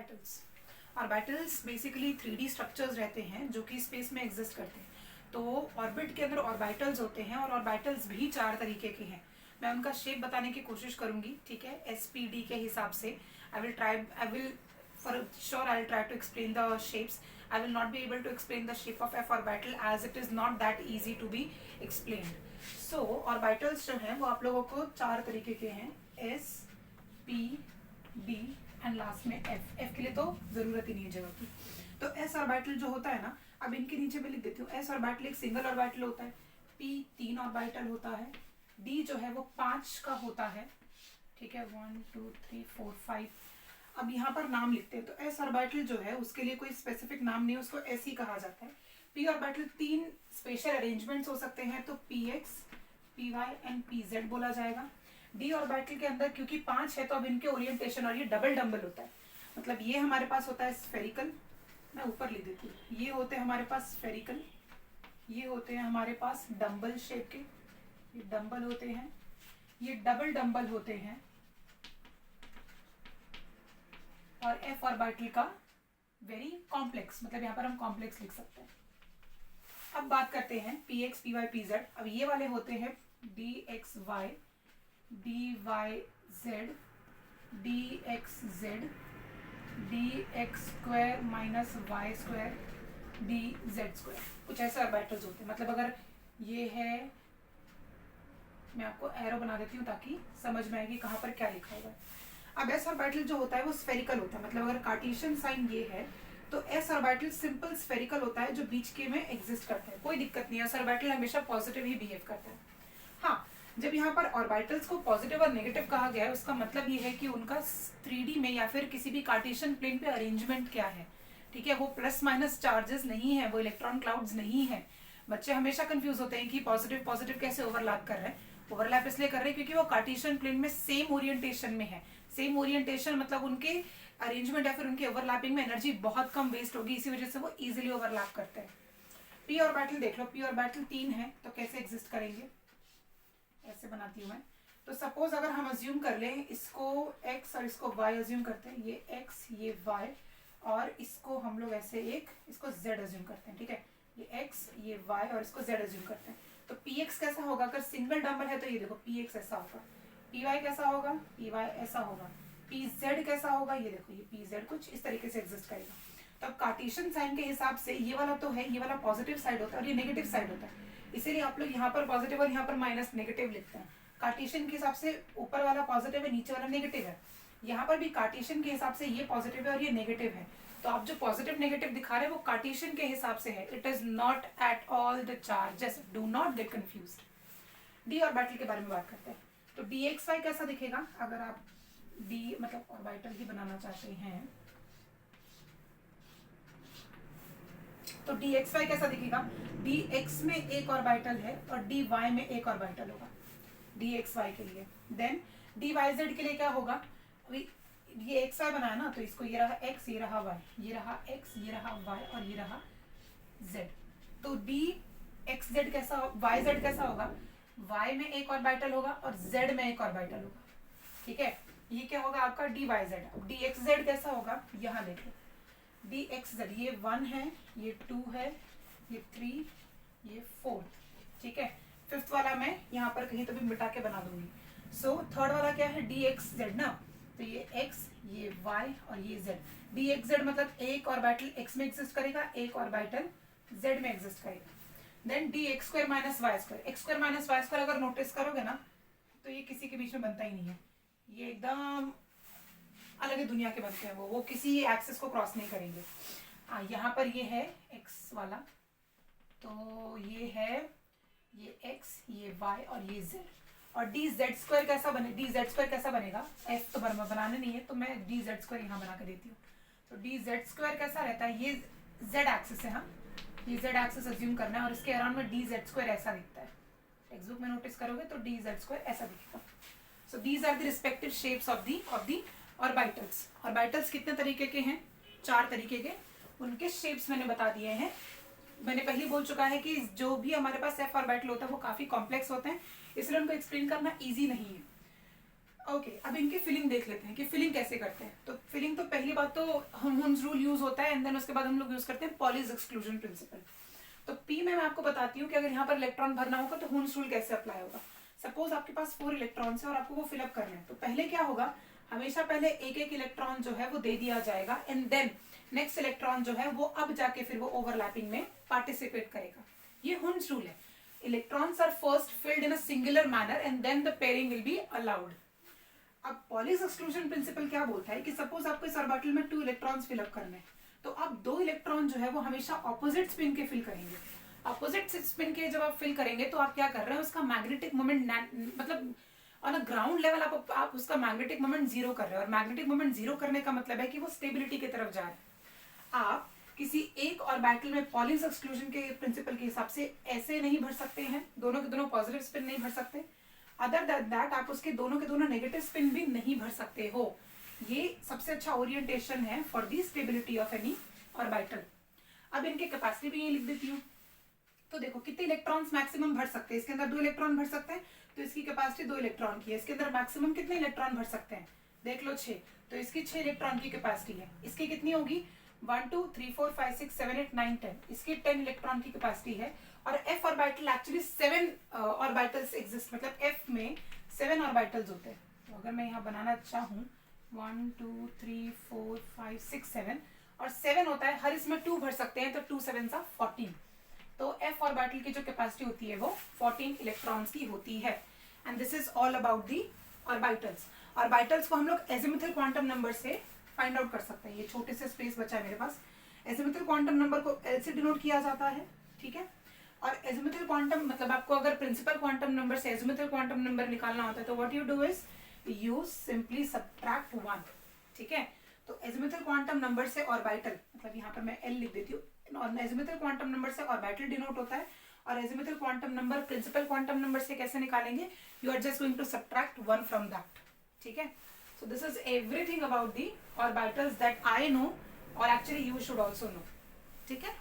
Orbitals. Orbitals basically 3D structures रहते हैं जो कि स्पेस में एग्जिस्ट करते हैं। तो ऑर्बिट के अंदर ऑर्बिटल्स होते हैं और ऑर्बिटल्स भी 4 तरीके के हैं। मैं उनका शेप बताने की कोशिश करूंगी, ठीक है, SPD के हिसाब से। I will for sure I will try to explain the shapes. I will not be able to explain the shape of F orbital as it is not that easy to be explained. So orbitals जो हैं वो आप लोगों को 4 तरीके के हैं, S, P, D and last में F। F के लिए तो जरूरत ही नहीं है जगह की। तो S ऑर्बिटल जो होता है ना, अब इनके नीचे मैं लिख देती हूँ। S ऑर्बिटल एक सिंगल ऑर्बिटल होता है, P 3 ऑर्बिटल होता है, D जो है वो 5 का होता है, ठीक है, 1 2 3 4 5। अब यहाँ पर नाम लिखते हैं। तो एस ऑर्बिटल जो है उसके लिए कोई स्पेसिफिक नाम नहीं है, उसको एस ही कहा जाता है। पी ऑर्बिटल 3 स्पेशल अरेंजमेंट्स हो सकते हैं, तो px, py एंड pz बोला जाएगा। डी ऑर्बिटल के अंदर क्योंकि 5 है तो अब इनके ओरिएंटेशन, और ये डबल डम्बल होता है, मतलब ये हमारे पास होता है स्फेरिकल, मैं ऊपर लिख देती हूँ, ये होते हैं हमारे पास स्फेरिकल, ये होते हैं हमारे पास डम्बल शेप के, ये डम्बल होते हैं, ये डबल डम्बल होते हैं, और एफ ऑर्बिटल का वेरी कॉम्प्लेक्स, मतलब यहाँ पर हम कॉम्प्लेक्स लिख सकते हैं। अब बात करते हैं P X P Y P Z. अब ये वाले होते हैं D X Y, D Y Z, D X Z, D X square minus Y square, D Z square. कुछ ऐसे ऑर्बिटल्स होते हैं। मतलब अगर ये है, मैं आपको एरो बना देती हूँ ताकि समझ में आएगी कहाँ पर क्या लिखा हुआ है। अब एस ऑर्बिटल जो होता है वो स्फेरिकल होता है, मतलब अगर कार्टेशियन साइन ये है तो एस ऑर्बिटल सिंपल स्फेरिकल होता है जो बीच के में एग्जिस्ट करता है। कोई दिक्कत नहीं है, एस ऑर्बिटल हमेशा पॉजिटिव ही बिहेव करता है। हाँ, जब यहाँ पर ऑर्बिटल्स को पॉजिटिव और नेगेटिव कहा गया है उसका मतलब ये है कि उनका 3D में या फिर किसी भी कार्टेशियन प्लेन पे अरेंजमेंट क्या है, ठीक है। वो प्लस माइनस चार्जेस नहीं है, वो इलेक्ट्रॉन क्लाउड्स नहीं है। बच्चे हमेशा कंफ्यूज होते हैं कि पॉजिटिव पॉजिटिव कैसे ओवरलैप कर रहे हैं। ओवरलैप इसलिए कर रहे हैं क्योंकि वो कार्टेशियन प्लेन में सेम ओरिएंटेशन में है। सेम ओरिएंटेशन मतलब उनके अरेंजमेंट या फिर उनके ओवरलैपिंग में एनर्जी बहुत कम वेस्ट होगी, इसी वजह से वो इजीली ओवरलैप करते हैं। पी ऑर्बिटल देख लो, पी ऑर्बिटल 3 है तो कैसे एग्जिस्ट करेंगे, ऐसे बनाती हूँ मैं। तो सपोज अगर हम अज्यूम कर लें इसको x और इसको y अज्यूम करते हैं, ये x ये y, और इसको हम लोग ऐसे इसको z अज्यूम करते हैं, ठीक है, ये x ये y और इसको z अज्यूम करते हैं। तो px कैसा होगा, अगर सिंगल डम्बल है तो ये देखो px ऐसा होगा, py कैसा होगा, py ऐसा होगा, pz कैसा होगा, ये देखो ये pz कुछ इस तरीके से एग्जिस्ट करेगा। तो अब कार्टेशियन साइन के हिसाब से ये वाला तो है, ये वाला पॉजिटिव साइड होता है और ये नेगेटिव साइड होता है, इसीलिए आप लोग यहाँ पर पॉजिटिव और यहाँ पर माइनस नेगेटिव लिखते हैं। कार्टेशियन के हिसाब से ऊपर वाला पॉजिटिव है, नीचे वाला नेगेटिव है। यहाँ पर भी कार्टेशियन के हिसाब से ये पॉजिटिव है और ये नेगेटिव है। तो आप जो पॉजिटिव नेगेटिव दिखा रहे हैं वो कार्टेशियन के हिसाब से है, it is not at all the charges, do not gate confused. D orbital के बारे में बात करते हैं। तो डी एक्स वाई कैसा दिखेगा, अगर आप डी मतलब ऑर्बिटल ही बनाना चाहते हैं तो डी एक्स वाई कैसा दिखेगा, डी एक्स में एक ऑर्बिटल है और डी वाई में एक ऑर्बिटल होगा डी एक्स वाई के लिए। देन डी वाई जेड के लिए क्या होगा, अभी ये एक्स वाई बनाया ना, तो इसको ये रहा एक्स, ये रहा वाई, ये रहा एक्स, ये रहा वाई और ये रहा जेड। तो डी एक्स जेड कैसा, वाई जेड कैसा होगा, वाई में एक ऑर्बिटल होगा और जेड में एक ऑर्बिटल होगा, ठीक है। ये क्या होगा आपका D Y Z. D X Z कैसा होगा, यहाँ देखो डी एक्स जेड, ये 1 है, ये 2 है, ये 3, ये 4, ठीक है। फिफ्थ वाला मैं यहाँ पर कहीं तो भी मिटा के बना दूंगी। सो थर्ड वाला क्या है, डी एक्स जेड ना, तो ये x, ये y और ये z। डी एक्स जेड मतलब एक ऑर्बिटल x में एग्जिस्ट करेगा, एक ऑर्बिटल z में एग्जिस्ट करेगा। Then D X square minus Y square, X square minus Y square अगर नोटिस करोगे ना तो ये किसी के बीच में बनता ही नहीं है, ये एकदम अलग ही दुनिया के बनते हैं, वो किसी एक्सिस को क्रॉस नहीं करेंगे। यहाँ पर ये है x वाला, तो ये है ये x, ये y और ये z। और डी जेड स्क्वायर कैसा बने, डी जेड स्क्वायर कैसा बनेगा, f तो बनाने नहीं है तो मैं डी जेड स्क्वायर यहाँ बना के देती हूँ। तो डी जेड स्क्वायर कैसा रहता है, ये z एक्सिस है, हाँ ये z एक्सिस अज्यूम करना है और इसके अराउंड में डी जेड स्क्वायर ऐसा दिखता है। टेक्स्ट बुक में नोटिस करोगे तो डी जेड स्क्वायर ऐसा दिखेगा। So these are the respective shapes of the orbitals. Orbitals कितने तरीके के हैं, 4 तरीके के, उनके शेप्स मैंने बता दिए हैं। मैंने पहले बोल चुका है कि जो भी हमारे पास एफ ऑर्बिटल होता है वो काफी कॉम्प्लेक्स होते हैं, इसलिए उनको एक्सप्लेन करना इजी नहीं है। ओके अब इनकी फिलिंग देख लेते हैं कि फिलिंग कैसे करते हैं। तो फिलिंग तो पहली बात तो हुन्स रूल यूज होता है एंड देन उसके बाद हम लोग यूज करते हैं पॉलीज एक्सक्लूजन प्रिंसिपल। तो पी में मैं आपको बताती हूँ कि अगर यहाँ पर इलेक्ट्रॉन भरना होगा तो हुन्स रूल कैसे अप्लाई होगा। सपोज आपके पास 4 इलेक्ट्रॉन्स है और आपको वो फिलअप करना है, तो पहले क्या होगा, हमेशा पहले एक एक इलेक्ट्रॉन जो है वो दे दिया जाएगा एंड देन नेक्स्ट इलेक्ट्रॉन जो है वो अब जाके फिर वो ओवरलैपिंग में पार्टिसिपेट करेगा। ये हुन्स रूल है। Electrons are first filled in a singular manner and then the pairing will be allowed. अब पॉलीज एक्सक्लूजन प्रिंसिपल क्या बोलता है कि सपोज आपको इस ऑर्बिटल में 2 इलेक्ट्रॉन्स फिलअप करने हैं, तो आप 2 इलेक्ट्रॉन जो है वो हमेशा ऑपोजिट स्पिन के फिल करेंगे। ऑपोजिट स्पिन के जब आप फिल करेंगे तो आप क्या कर रहे हैं, उसका मैग्नेटिक मोमेंट मतलब ऑन अ ग्राउंड लेवल आप उसका मैग्नेटिक मोमेंट जीरो कर रहे हैं, और मैग्नेटिक मोमेंट जीरो करने का मतलब है कि वो स्टेबिलिटी की तरफ जा रहे हैं। आप किसी एक ऑर्बिटल में पॉलीज एक्सक्लूजन के प्रिंसिपल के हिसाब से ऐसे नहीं भर सकते हैं, दोनों के दोनों पॉजिटिव स्पिन नहीं भर सकते। अदर देन दैट आप उसके दोनों के दोनों नेगेटिव स्पिन भी नहीं भर सकते हो। ये सबसे अच्छा ओरिएंटेशन है for the stability of any orbital. अब इनके कैपेसिटी भी ये लिख देती हूँ। तो देखो कितने इलेक्ट्रॉन्स मैक्सिमम भर सकते हैं, इसके अंदर 2 इलेक्ट्रॉन भर सकते हैं, तो इसकी कैपेसिटी 2 इलेक्ट्रॉन की है। इसके अंदर मैक्सिमम कितने इलेक्ट्रॉन भर सकते हैं, देख लो 6, तो इसकी 6 इलेक्ट्रॉन की कैपेसिटी है। इसकी कितनी होगी, 1 2 3 4 5 6 7 8 9 10, इसकी 10 इलेक्ट्रॉन की कैपेसिटी है। और F orbital actually 7 orbitals exist, मतलब एफ में 7 ऑर्बिटल्स होते हैं। तो अगर मैं यहाँ बनाना चाहूँ 1 2 3 4 5 6 7 और 7 होता है, हर इसमें 2 भर सकते हैं, तो 2 7 14। तो एफ ऑर्बिटल की जो कैपेसिटी होती है वो 14 इलेक्ट्रॉन्स की होती है। And this is all about the orbitals. Orbitals को हम लोग एजिमुथल क्वांटम नंबर से फाइंड आउट कर सकते हैं। ये छोटे से स्पेस बचा है मेरे पास। एजिमुथल क्वांटम नंबर को एल से डिनोट किया जाता है, ठीक है। और एजिमुथल क्वांटम मतलब आपको अगर प्रिंसिपल क्वांटम नंबर से एजिमुथल क्वांटम नंबर निकालना होता है तो what you do is you simply subtract 1, ठीक है। तो एजिमुथल क्वांटम नंबर से ऑर्बिटल, मतलब यहाँ पर मैं एल लिख देती हूँ, और एजिमुथल क्वांटम नंबर से ऑर्बिटल डिनोट होता है। और azimuthal quantum number principal quantum number से कैसे निकालेंगे, you are just going to subtract 1 from that, ठीक है। So this is everything about the orbitals that I know or actually you should also know, ठीक है।